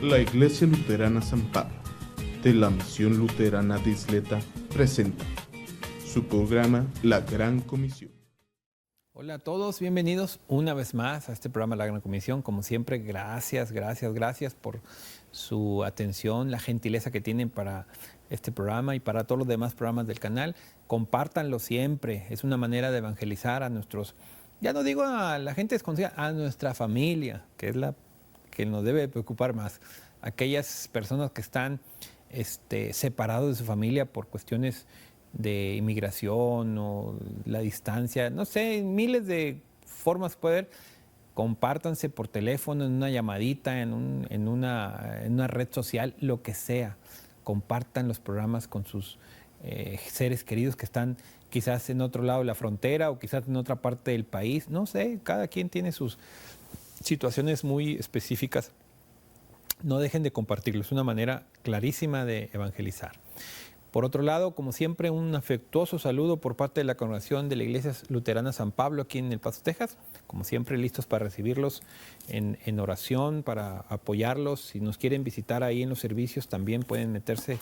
La Iglesia Luterana San Pablo, de la Misión Luterana de Isleta, presenta su programa La Gran Comisión. Hola a todos, bienvenidos una vez más a este programa La Gran Comisión. Como siempre, gracias por su atención, la gentileza que tienen para este programa y para todos los demás programas del canal. Compártanlo siempre, es una manera de evangelizar a nuestros, ya no digo a la gente desconocida, a nuestra familia, que es la que nos debe preocupar más. Aquellas personas que están separados de su familia por cuestiones de inmigración o la distancia, no sé, miles de formas poder. Compártanse por teléfono, en una llamadita, en una red social, lo que sea. Compartan los programas con sus seres queridos que están quizás en otro lado de la frontera o quizás en otra parte del país. No sé, cada quien tiene sus situaciones muy específicas. No dejen de compartirlo, es una manera clarísima de evangelizar. Por otro lado, como siempre, un afectuoso saludo por parte de la congregación de la Iglesia Luterana San Pablo aquí en El Paso, Texas. Como siempre, listos para recibirlos en oración, para apoyarlos. Si nos quieren visitar ahí en los servicios, también pueden meterse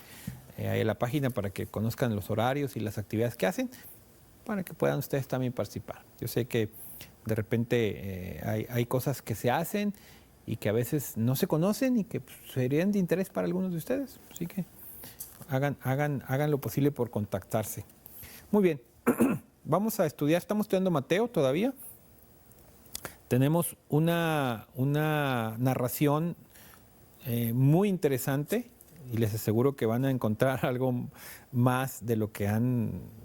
ahí a la página para que conozcan los horarios y las actividades que hacen, para que puedan ustedes también participar. Yo sé que de repente hay cosas que se hacen y que a veces no se conocen y que serían de interés para algunos de ustedes. Así que hagan lo posible por contactarse. Muy bien, vamos a estudiar, estamos estudiando Mateo todavía. Tenemos una narración muy interesante y les aseguro que van a encontrar algo más de lo que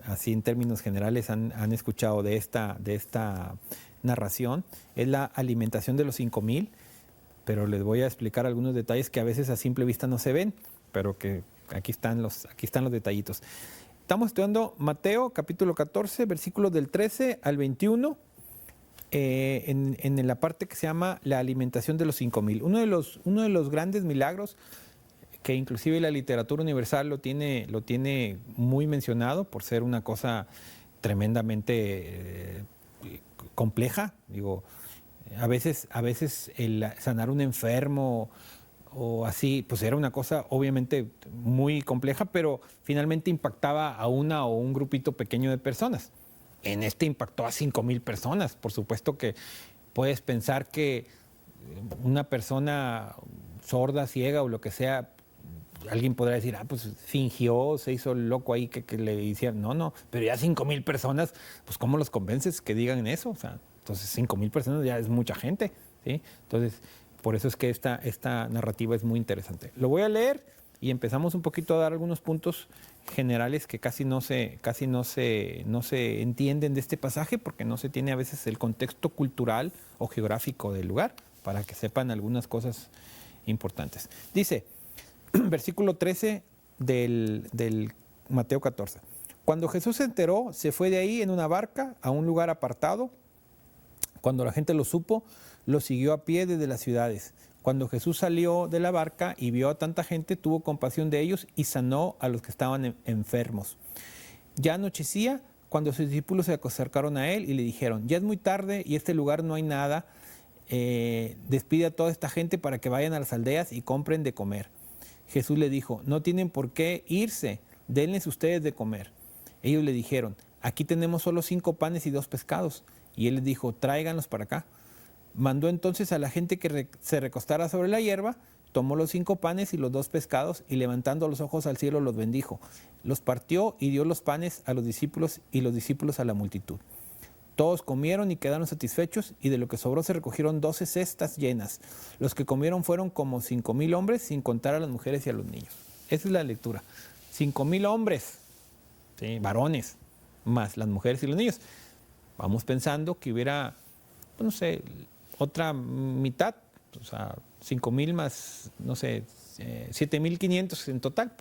así en términos generales, han escuchado de esta narración. Es la alimentación de los 5,000, pero les voy a explicar algunos detalles que a veces a simple vista no se ven, pero que aquí están los detallitos. Estamos estudiando Mateo capítulo 14, versículos del 13 al 21, en la parte que se llama la alimentación de los 5,000. Uno de los grandes milagros que inclusive la literatura universal lo tiene muy mencionado por ser una cosa tremendamente compleja. Digo, a veces el sanar un enfermo o así, pues era una cosa obviamente muy compleja, pero finalmente impactaba a una o un grupito pequeño de personas. En impactó a 5,000 personas. Por supuesto que puedes pensar que una persona sorda, ciega o lo que sea, alguien podrá decir, pues fingió, se hizo loco ahí que le hicieron. No, pero ya 5,000 personas, pues ¿cómo los convences que digan eso? O sea, entonces 5,000 personas ya es mucha gente, ¿sí? Entonces, por eso es que esta narrativa es muy interesante. Lo voy a leer y empezamos un poquito a dar algunos puntos generales que casi no se entienden de este pasaje porque no se tiene a veces el contexto cultural o geográfico del lugar para que sepan algunas cosas importantes. Dice, versículo 13 del Mateo 14. Cuando Jesús se enteró, se fue de ahí en una barca a un lugar apartado. Cuando la gente lo supo, lo siguió a pie desde las ciudades. Cuando Jesús salió de la barca y vio a tanta gente, tuvo compasión de ellos y sanó a los que estaban enfermos. Ya anochecía cuando sus discípulos se acercaron a él y le dijeron, ya es muy tarde y este lugar no hay nada. Despide a toda esta gente para que vayan a las aldeas y compren de comer. Jesús le dijo, no tienen por qué irse, denles ustedes de comer. Ellos le dijeron, aquí tenemos solo 5 panes y 2 pescados. Y él les dijo, tráiganlos para acá. Mandó entonces a la gente que se recostara sobre la hierba, tomó los 5 panes y los 2 pescados y levantando los ojos al cielo los bendijo. Los partió y dio los panes a los discípulos y los discípulos a la multitud. Todos comieron y quedaron satisfechos y de lo que sobró se recogieron 12 cestas llenas. Los que comieron fueron como 5,000 hombres sin contar a las mujeres y a los niños. Esa es la lectura. 5,000 hombres, ¿sí? Varones, más las mujeres y los niños. Vamos pensando que hubiera, no sé, otra mitad, o sea, 5,000 más, no sé, 7,500 en total,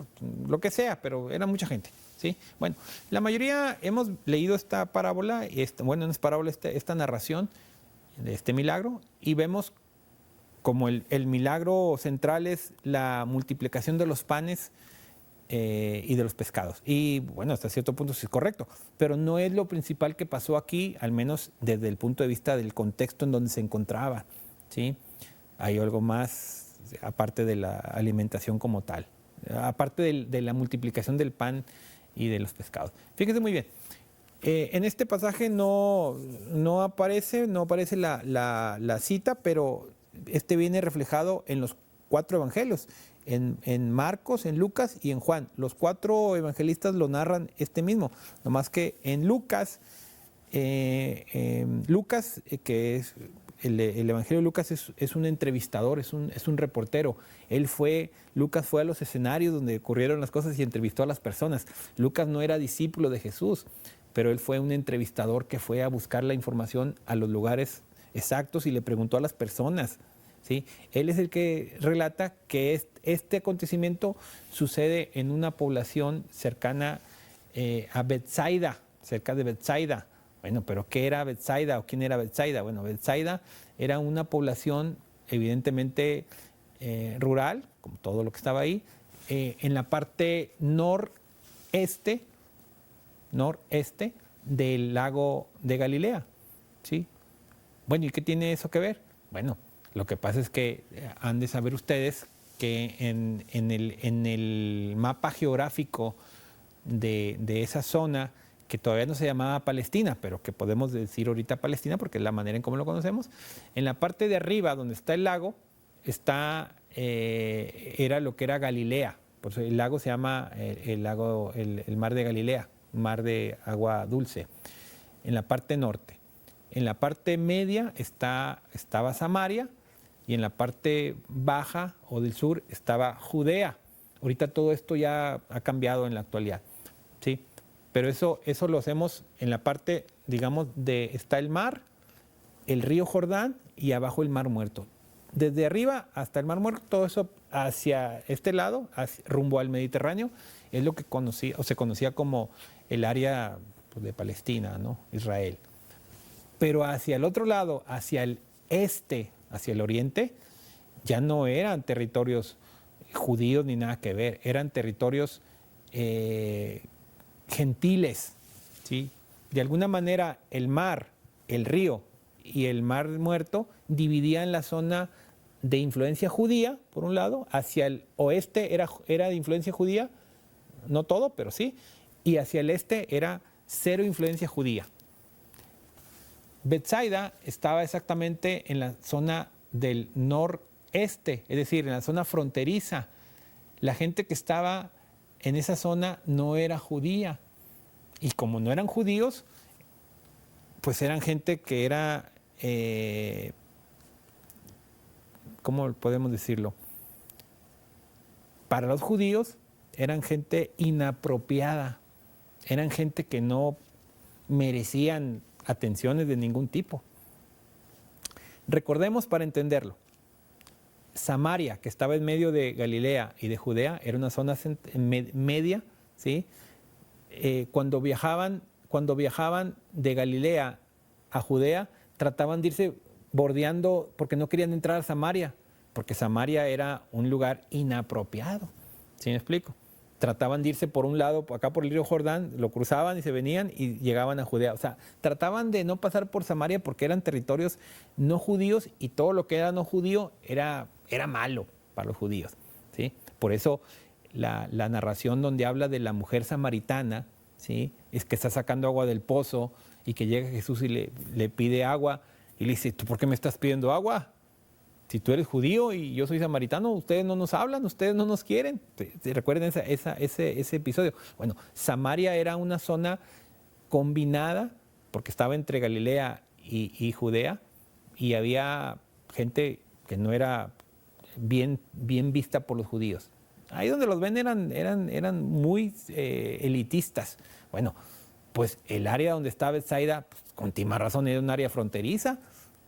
lo que sea, pero era mucha gente, ¿sí? Bueno, la mayoría hemos leído esta parábola, no es parábola, esta narración de este milagro, y vemos como el milagro central es la multiplicación de los panes y de los pescados. Y bueno, hasta cierto punto sí es correcto, pero no es lo principal que pasó aquí, al menos desde el punto de vista del contexto en donde se encontraba, ¿sí? Hay algo más aparte de la alimentación como tal, aparte de la multiplicación del pan y de los pescados. Fíjense muy bien. En este pasaje no aparece la cita, pero viene reflejado en los 4 evangelios, en Marcos, en Lucas y en Juan. Los 4 evangelistas lo narran mismo, nomás que en Lucas, que es el evangelio de Lucas, es un entrevistador, es un reportero. Lucas fue a los escenarios donde ocurrieron las cosas y entrevistó a las personas. Lucas no era discípulo de Jesús, pero él fue un entrevistador que fue a buscar la información a los lugares exactos y le preguntó a las personas, ¿sí? Él es el que relata que este acontecimiento sucede en una población cercana a Betsaida, cerca de Betsaida. Bueno, pero ¿qué era Betsaida o quién era Betsaida? Bueno, Betsaida era una población evidentemente rural, como todo lo que estaba ahí, en la parte noreste del lago de Galilea, ¿sí? Bueno, ¿y qué tiene eso que ver? Bueno, lo que pasa es que han de saber ustedes que en el mapa geográfico de esa zona, que todavía no se llamaba Palestina, pero que podemos decir ahorita Palestina porque es la manera en cómo lo conocemos, en la parte de arriba donde está el lago, era lo que era Galilea. Por eso el lago se llama el mar de Galilea, mar de agua dulce, en la parte norte. En la parte media estaba Samaria y en la parte baja o del sur estaba Judea. Ahorita todo esto ya ha cambiado en la actualidad, ¿sí? Pero eso lo hacemos en la parte, digamos, está el mar, el río Jordán y abajo el mar Muerto. Desde arriba hasta el mar Muerto, todo eso hacia este lado, rumbo al Mediterráneo, es lo que se conocía como el área, pues, de Palestina, ¿no? Israel. Pero hacia el otro lado, hacia el este, hacia el oriente, ya no eran territorios judíos ni nada que ver, eran territorios gentiles, ¿sí? De alguna manera el mar, el río y el mar Muerto dividían la zona de influencia judía, por un lado, hacia el oeste era de influencia judía, no todo, pero sí, y hacia el este era cero influencia judía. Betsaida estaba exactamente en la zona del noreste, es decir, en la zona fronteriza. La gente que estaba en esa zona no era judía. Y como no eran judíos, pues eran gente que era, ¿cómo podemos decirlo? Para los judíos eran gente inapropiada, eran gente que no merecían atenciones de ningún tipo. Recordemos para entenderlo, Samaria, que estaba en medio de Galilea y de Judea, era una zona media, ¿sí? Cuando viajaban de Galilea a Judea, trataban de irse bordeando porque no querían entrar a Samaria, porque Samaria era un lugar inapropiado. ¿Sí me explico? Trataban de irse por un lado, acá por el río Jordán, lo cruzaban y se venían y llegaban a Judea. O sea, trataban de no pasar por Samaria porque eran territorios no judíos y todo lo que era no judío era malo para los judíos, ¿sí? Por eso la narración donde habla de la mujer samaritana, ¿sí? Es que está sacando agua del pozo y que llega Jesús y le pide agua y le dice, ¿tú por qué me estás pidiendo agua? Si tú eres judío y yo soy samaritano, ustedes no nos hablan, ustedes no nos quieren. ¿Recuerden ese episodio? Bueno, Samaria era una zona combinada porque estaba entre Galilea y Judea y había gente que no era bien vista por los judíos. Ahí donde los ven eran muy elitistas. Bueno, pues el área donde estaba Betsaida, pues, con más razón, era un área fronteriza,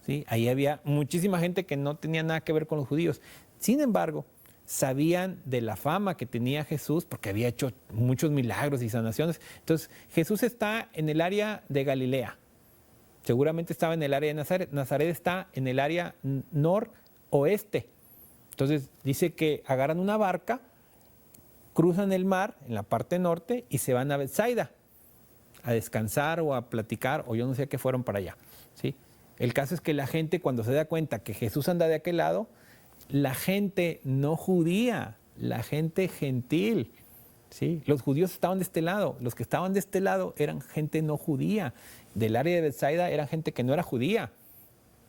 ¿sí? Ahí había muchísima gente que no tenía nada que ver con los judíos. Sin embargo, sabían de la fama que tenía Jesús porque había hecho muchos milagros y sanaciones. Entonces, Jesús está en el área de Galilea. Seguramente estaba en el área de Nazaret. Nazaret está en el área noroeste. Entonces, dice que agarran una barca, cruzan el mar en la parte norte y se van a Betsaida a descansar o a platicar, o yo no sé a qué fueron para allá, ¿sí? El caso es que la gente, cuando se da cuenta que Jesús anda de aquel lado, la gente no judía, la gente gentil. ¿Sí? Los judíos estaban de este lado, los que estaban de este lado eran gente no judía. Del área de Betsaida eran gente que no era judía.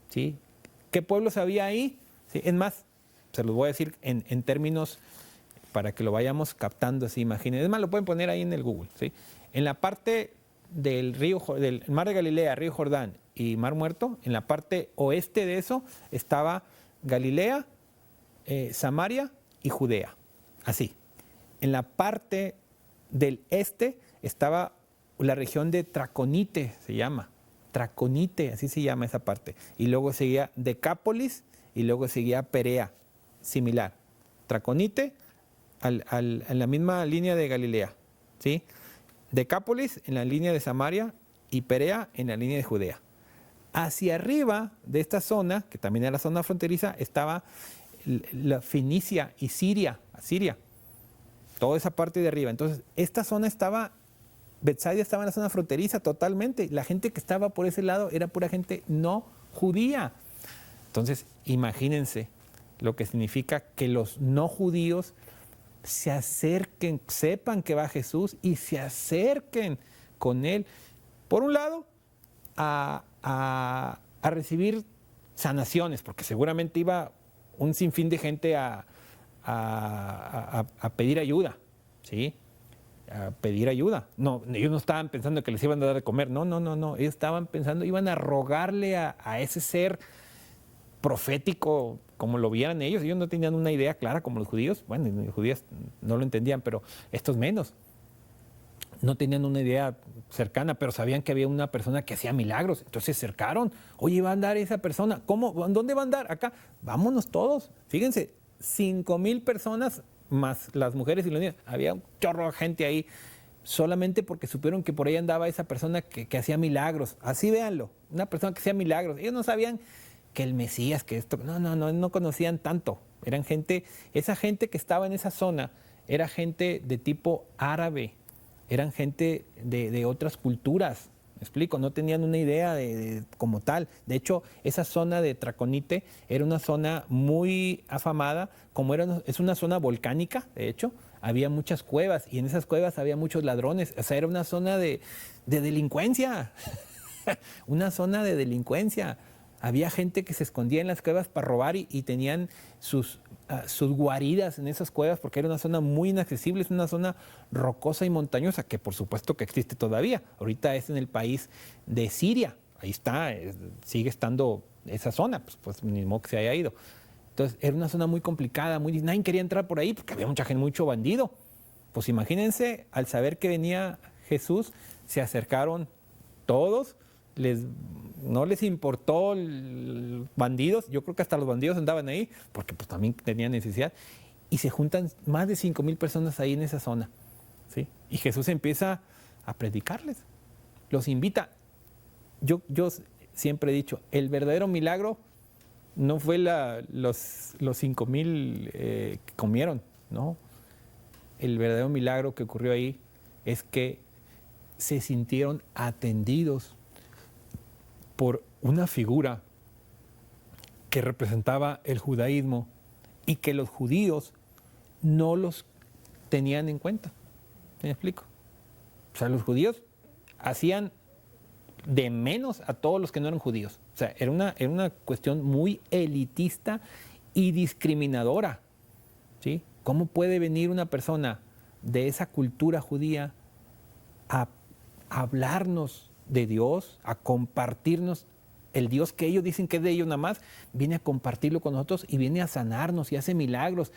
¿Sí? ¿Qué pueblos había ahí? ¿Sí? Es más, se los voy a decir en términos para que lo vayamos captando así, imaginen. Es más, lo pueden poner ahí en el Google. ¿Sí? En la parte del Mar de Galilea, Río Jordán y Mar Muerto, en la parte oeste de eso estaba Galilea, Samaria y Judea. Así. En la parte del este estaba la región de Traconite, se llama. Traconite, así se llama esa parte. Y luego seguía Decápolis y luego seguía Perea, similar. Traconite en la misma línea de Galilea, ¿sí? Decápolis en la línea de Samaria y Perea en la línea de Judea. Hacia arriba de esta zona, que también era la zona fronteriza, estaba la Fenicia y Siria. Toda esa parte de arriba. Entonces, esta zona Betsaida estaba en la zona fronteriza totalmente. La gente que estaba por ese lado era pura gente no judía. Entonces, imagínense lo que significa que los no judíos se acerquen, sepan que va Jesús y se acerquen con él. Por un lado, a recibir sanaciones, porque seguramente iba un sinfín de gente a pedir ayuda, ¿sí? A pedir ayuda. No, ellos no estaban pensando que les iban a dar de comer, no. Ellos estaban pensando, iban a rogarle a ese ser profético, como lo vieran ellos. Ellos no tenían una idea clara como los judíos. Bueno, los judíos no lo entendían, pero estos menos. No tenían una idea cercana, pero sabían que había una persona que hacía milagros. Entonces se acercaron. Oye, va a andar esa persona. ¿Cómo? ¿Dónde va a andar? Acá. Vámonos todos. Fíjense, 5,000 personas más las mujeres y los niños. Había un chorro de gente ahí solamente porque supieron que por ahí andaba esa persona que hacía milagros. Así véanlo, una persona que hacía milagros. Ellos no sabían que el Mesías, que esto, no conocían tanto. Eran gente, esa gente que estaba en esa zona era gente de tipo árabe, eran gente de otras culturas. ¿Me explico? No tenían una idea como tal. De hecho, esa zona de Traconite era una zona muy afamada, es una zona volcánica, de hecho. Había muchas cuevas y en esas cuevas había muchos ladrones. O sea, era una zona de delincuencia. Una zona de delincuencia. Había gente que se escondía en las cuevas para robar y tenían sus guaridas en esas cuevas porque era una zona muy inaccesible, es una zona rocosa y montañosa que por supuesto que existe todavía. Ahorita es en el país de Siria, ahí está, sigue estando esa zona, pues ni modo que se haya ido. Entonces era una zona muy complicada, nadie quería entrar por ahí porque había mucha gente, mucho bandido. Pues imagínense, al saber que venía Jesús, se acercaron todos. No les importó bandidos, yo creo que hasta los bandidos andaban ahí, porque pues también tenían necesidad, y se juntan más de 5,000 personas ahí en esa zona, ¿sí? Y Jesús empieza a predicarles, los invita. Yo siempre he dicho, el verdadero milagro no fue los 5,000 que comieron, no. El verdadero milagro que ocurrió ahí es que se sintieron atendidos por una figura que representaba el judaísmo y que los judíos no los tenían en cuenta. ¿Me explico? O sea, los judíos hacían de menos a todos los que no eran judíos. O sea, era una cuestión muy elitista y discriminadora, ¿sí? ¿Cómo puede venir una persona de esa cultura judía a hablarnos de Dios, a compartirnos el Dios que ellos dicen que es de ellos nada más? Viene a compartirlo con nosotros y viene a sanarnos y hace milagros?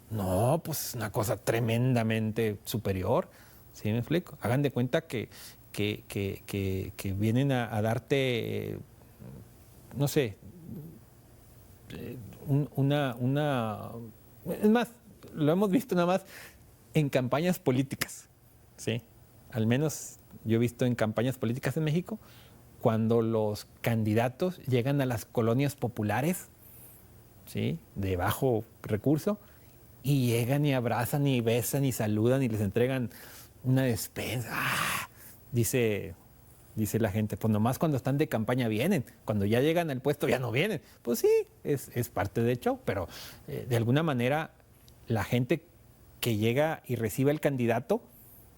No, pues es una cosa tremendamente superior. ¿Sí me explico? Hagan de cuenta que vienen a darte, no sé, es más, lo hemos visto nada más en campañas políticas, ¿sí? Al menos yo he visto en campañas políticas en México, cuando los candidatos llegan a las colonias populares, ¿sí? De bajo recurso, y llegan y abrazan y besan y saludan y les entregan una despensa. Dice dice la gente. Pues nomás cuando están de campaña vienen, cuando ya llegan al puesto ya no vienen. Pues sí, es parte del show, pero de alguna manera la gente que llega y recibe al candidato,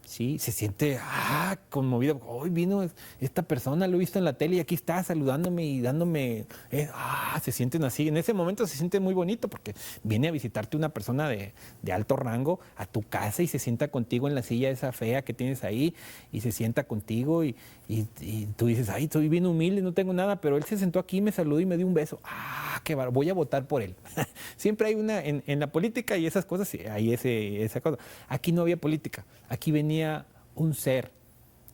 sí, se siente conmovido. Hoy vino esta persona, lo he visto en la tele y aquí está saludándome y dándome. Se sienten así. En ese momento se siente muy bonito porque viene a visitarte una persona de alto rango a tu casa y se sienta contigo en la silla esa fea que tienes ahí y se sienta contigo y tú dices, ay, soy bien humilde, no tengo nada, pero él se sentó aquí, me saludó y me dio un beso. Qué bárbaro, voy a votar por él. Siempre hay una, en la política y esas cosas, hay esa cosa. Aquí no había política, aquí venía un ser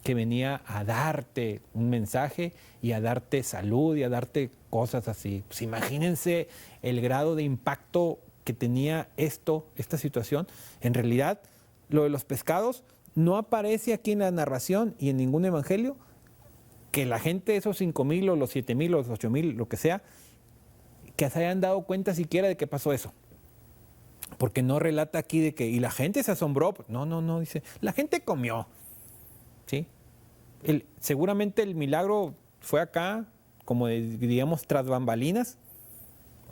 que venía a darte un mensaje y a darte salud y a darte cosas así. Pues imagínense el grado de impacto que tenía esta situación. En realidad, lo de los pescados no aparece aquí en la narración y en ningún evangelio que la gente, esos 5,000 o los 7,000 o los 8,000, lo que sea, que se hayan dado cuenta siquiera de que pasó eso. Porque no relata aquí de que, y la gente se asombró. No, dice, la gente comió. ¿Sí? Seguramente el milagro fue acá, como diríamos, tras bambalinas.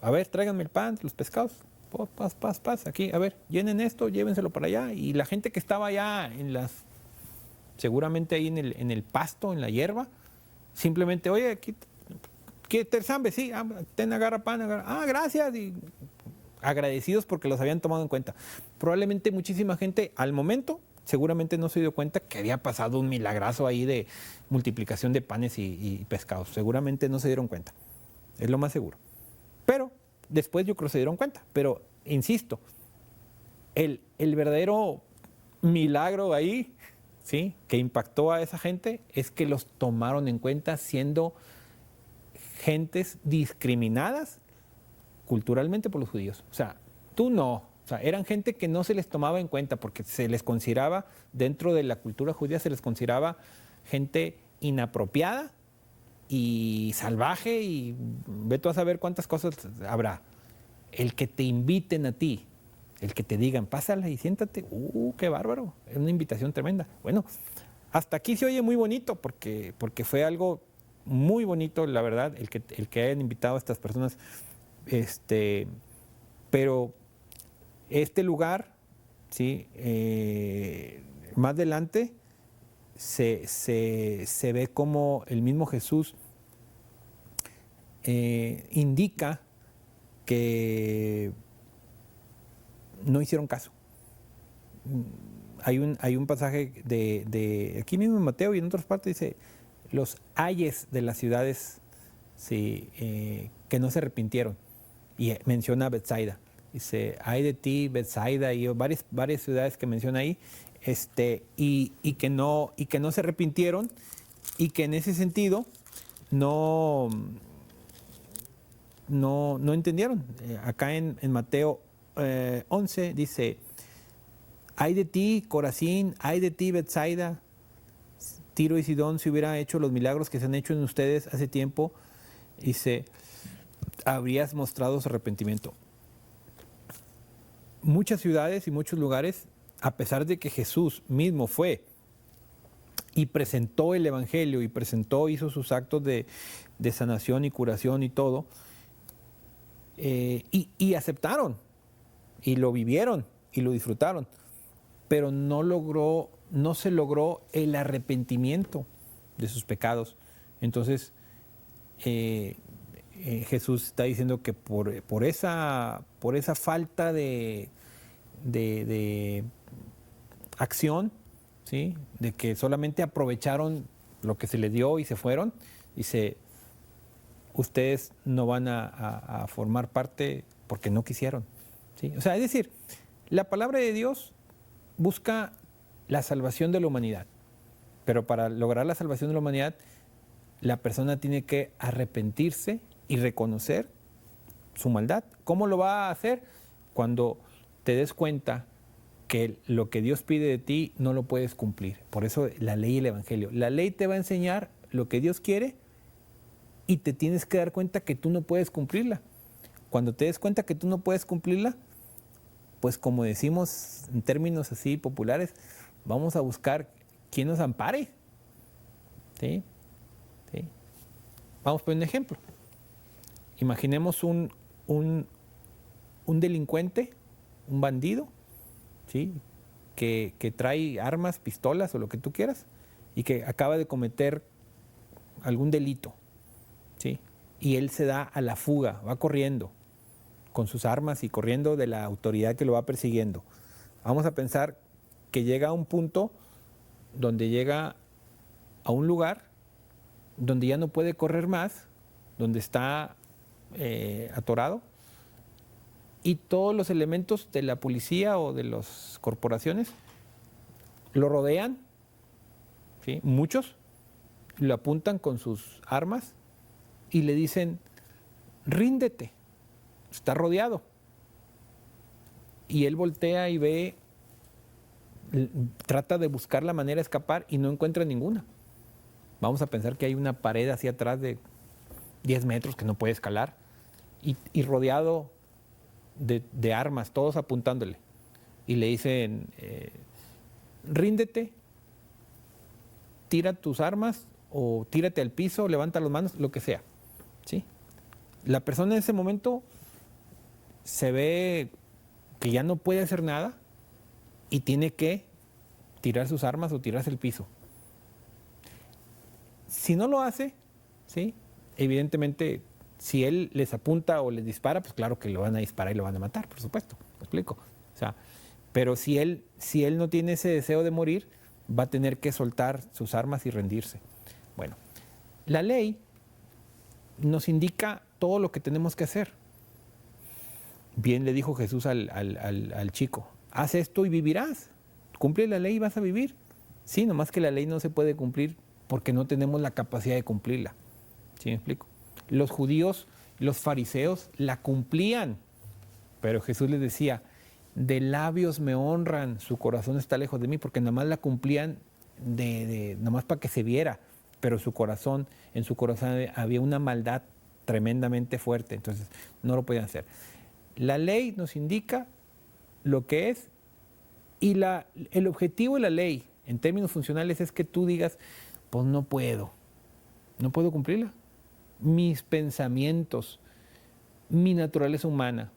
A ver, tráiganme el pan, los pescados. Paz, aquí, a ver, llenen esto, llévenselo para allá. Y la gente que estaba allá seguramente ahí en el pasto, en la hierba, simplemente, oye, aquí, ¿quieres hambre? Sí, agarra pan, agarra. Gracias. Y agradecidos porque los habían tomado en cuenta. Probablemente muchísima gente al momento seguramente no se dio cuenta que había pasado un milagrazo ahí de multiplicación de panes y pescados. Seguramente no se dieron cuenta. Es lo más seguro. Pero después yo creo que se dieron cuenta. Pero, insisto, el verdadero milagro ahí, ¿sí?, que impactó a esa gente es que los tomaron en cuenta siendo gentes discriminadas culturalmente por los judíos. O sea, tú no. O sea, eran gente que no se les tomaba en cuenta porque se les consideraba, dentro de la cultura judía, se les consideraba gente inapropiada y salvaje y ve tú a saber cuántas cosas habrá. El que te inviten a ti, el que te digan, pásala y siéntate, qué bárbaro, es una invitación tremenda. Bueno, hasta aquí se oye muy bonito porque fue algo muy bonito, la verdad, el que hayan invitado a estas personas. Pero este lugar, ¿sí?, más adelante se ve como el mismo Jesús indica que no hicieron caso. Hay un pasaje de aquí mismo en Mateo y en otras partes, dice, los ayes de las ciudades, sí, que no se arrepintieron. Y menciona a Betsaida. Dice, ay de ti, Betsaida, y varias ciudades que menciona ahí, y que no se arrepintieron, y que en ese sentido no entendieron. Acá en Mateo 11 dice, ay de ti, Corazín, ay de ti, Betsaida, Tiro y Sidón, si hubiera hecho los milagros que se han hecho en ustedes hace tiempo, dice, habrías mostrado su arrepentimiento. Muchas ciudades y muchos lugares, a pesar de que Jesús mismo fue y presentó el Evangelio y hizo sus actos de sanación y curación y todo, y aceptaron, y lo vivieron, y lo disfrutaron, pero no se logró el arrepentimiento de sus pecados. Entonces, Jesús está diciendo que por esa falta de acción, ¿sí?, de que solamente aprovecharon lo que se les dio y se fueron, dice, ustedes no van a formar parte porque no quisieron, ¿sí? O sea, es decir, la palabra de Dios busca la salvación de la humanidad, pero para lograr la salvación de la humanidad, la persona tiene que arrepentirse y reconocer su maldad. ¿Cómo lo va a hacer? Cuando te des cuenta que lo que Dios pide de ti no lo puedes cumplir. Por eso la ley y el Evangelio. La ley te va a enseñar lo que Dios quiere y te tienes que dar cuenta que tú no puedes cumplirla. Cuando te des cuenta que tú no puedes cumplirla, pues como decimos en términos así populares, vamos a buscar quién nos ampare, ¿sí? ¿sí? Vamos a poner un ejemplo. Imaginemos un delincuente, un bandido, ¿sí? que trae armas, pistolas o lo que tú quieras y que acaba de cometer algún delito, ¿sí? Y él se da a la fuga, va corriendo con sus armas y corriendo de la autoridad que lo va persiguiendo. Vamos a pensar que llega a un punto donde llega a un lugar donde ya no puede correr más, donde está atorado, y todos los elementos de la policía o de las corporaciones lo rodean, ¿sí? Muchos lo apuntan con sus armas y le dicen, ríndete, está rodeado. Y él voltea y ve, trata de buscar la manera de escapar y no encuentra ninguna. Vamos a pensar que hay una pared hacia atrás de 10 metros que no puede escalar y rodeado de armas, todos apuntándole. Y le dicen, ríndete, tira tus armas o tírate al piso, levanta las manos, lo que sea, ¿sí? La persona en ese momento se ve que ya no puede hacer nada y tiene que tirar sus armas o tirarse al piso. Si no lo hace, ¿sí? Evidentemente, si él les apunta o les dispara, pues claro que lo van a disparar y lo van a matar, por supuesto, ¿me explico? O sea, pero si él no tiene ese deseo de morir, va a tener que soltar sus armas y rendirse. Bueno, la ley nos indica todo lo que tenemos que hacer. Bien le dijo Jesús al chico, haz esto y vivirás. Cumple la ley y vas a vivir. Sí, nomás que la ley no se puede cumplir porque no tenemos la capacidad de cumplirla. ¿Sí me explico? Los judíos, los fariseos la cumplían, pero Jesús les decía, de labios me honran, su corazón está lejos de mí, porque nada más la cumplían nada más para que se viera, pero en su corazón había una maldad tremendamente fuerte, entonces no lo podían hacer. La ley nos indica lo que es, y el objetivo de la ley, en términos funcionales, es que tú digas, pues no puedo cumplirla. Mis pensamientos, mi naturaleza humana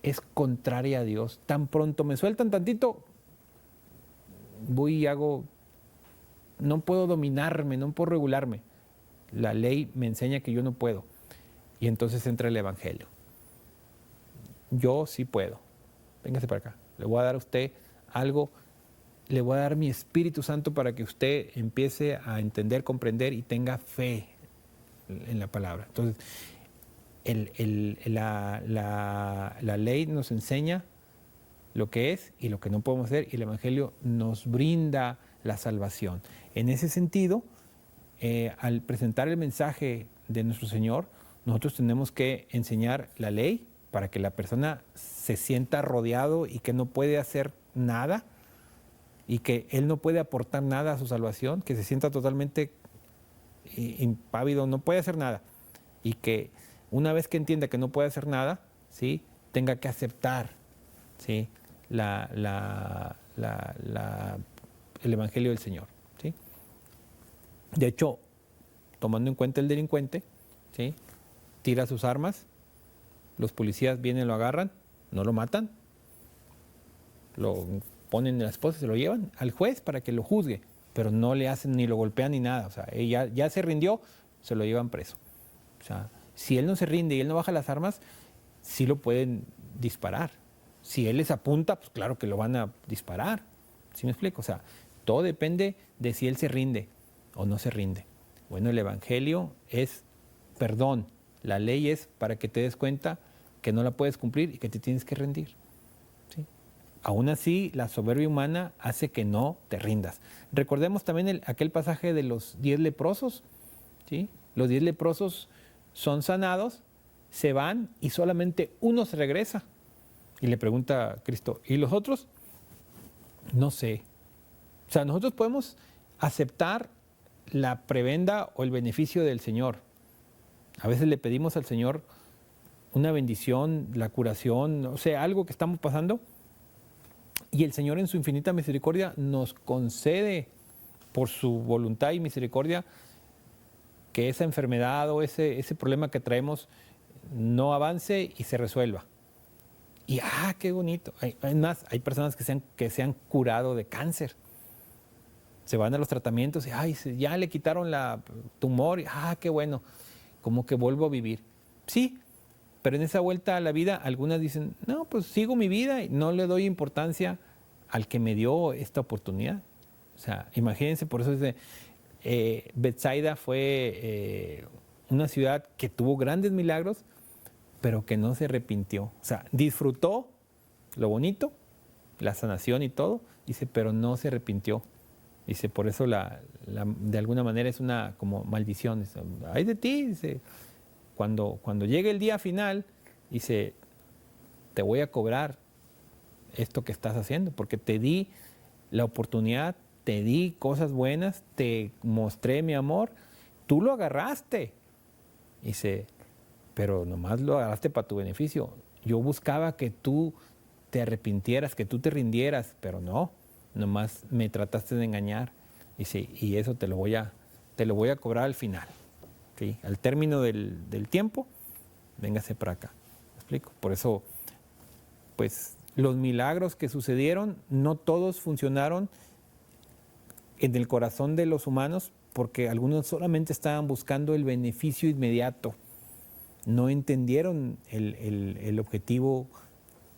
es contraria a Dios. Tan pronto me sueltan tantito, voy y hago, no puedo dominarme, no puedo regularme. La ley me enseña que yo no puedo. Y entonces entra el Evangelio. Yo sí puedo. Véngase para acá. Le voy a dar a usted algo, le voy a dar mi Espíritu Santo para que usted empiece a entender, comprender y tenga fe en la palabra. Entonces, la ley nos enseña lo que es y lo que no podemos hacer, y el Evangelio nos brinda la salvación. En ese sentido, al presentar el mensaje de nuestro Señor, nosotros tenemos que enseñar la ley para que la persona se sienta rodeado y que no puede hacer nada y que él no puede aportar nada a su salvación, que se sienta totalmente impávido, no puede hacer nada, y que una vez que entienda que no puede hacer nada, ¿sí?, tenga que aceptar, ¿sí?, el Evangelio del Señor, ¿sí? De hecho, tomando en cuenta el delincuente, ¿sí?, tira sus armas, los policías vienen, lo agarran, no lo matan, lo ponen en la esposa, se lo llevan al juez para que lo juzgue, pero no le hacen ni lo golpean ni nada. O sea, ya se rindió, se lo llevan preso. O sea, si él no se rinde y él no baja las armas, sí lo pueden disparar. Si él les apunta, pues claro que lo van a disparar. ¿Sí me explico? O sea, todo depende de si él se rinde o no se rinde. Bueno, el Evangelio es perdón. La ley es para que te des cuenta que no la puedes cumplir y que te tienes que rendir. ¿Sí? Aún así, la soberbia humana hace que no te rindas. Recordemos también aquel pasaje de los 10 leprosos. ¿Sí? Los 10 leprosos son sanados, se van y solamente uno se regresa. Y le pregunta a Cristo, ¿y los otros? No sé. O sea, nosotros podemos aceptar la prebenda o el beneficio del Señor. A veces le pedimos al Señor una bendición, la curación, o sea, algo que estamos pasando, y el Señor en su infinita misericordia nos concede por su voluntad y misericordia que esa enfermedad o ese problema que traemos no avance y se resuelva. Y qué bonito. Además, hay personas que se han curado de cáncer. Se van a los tratamientos y ya le quitaron la tumor. Y, qué bueno. Como que vuelvo a vivir. Sí, pero en esa vuelta a la vida, algunas dicen, no, pues sigo mi vida y no le doy importancia al que me dio esta oportunidad. O sea, imagínense, por eso dice, Bethsaida fue una ciudad que tuvo grandes milagros, pero que no se arrepintió. O sea, disfrutó lo bonito, la sanación y todo, dice, pero no se arrepintió. Dice, por eso de alguna manera es una como maldición. Dice, ay de ti, dice, cuando llegue el día final, dice, te voy a cobrar esto que estás haciendo, porque te di la oportunidad, te di cosas buenas, te mostré mi amor, tú lo agarraste. Dice, pero nomás lo agarraste para tu beneficio. Yo buscaba que tú te arrepintieras, que tú te rindieras, pero no, nomás me trataste de engañar. Dice, y eso te lo voy a cobrar al final. ¿Sí? Al término del tiempo, véngase para acá. ¿Me explico? Por eso, pues, los milagros que sucedieron, no todos funcionaron en el corazón de los humanos, porque algunos solamente estaban buscando el beneficio inmediato. No entendieron el objetivo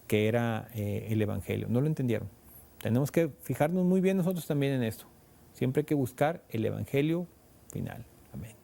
que era el Evangelio. No lo entendieron. Tenemos que fijarnos muy bien nosotros también en esto. Siempre hay que buscar el Evangelio final. Amén.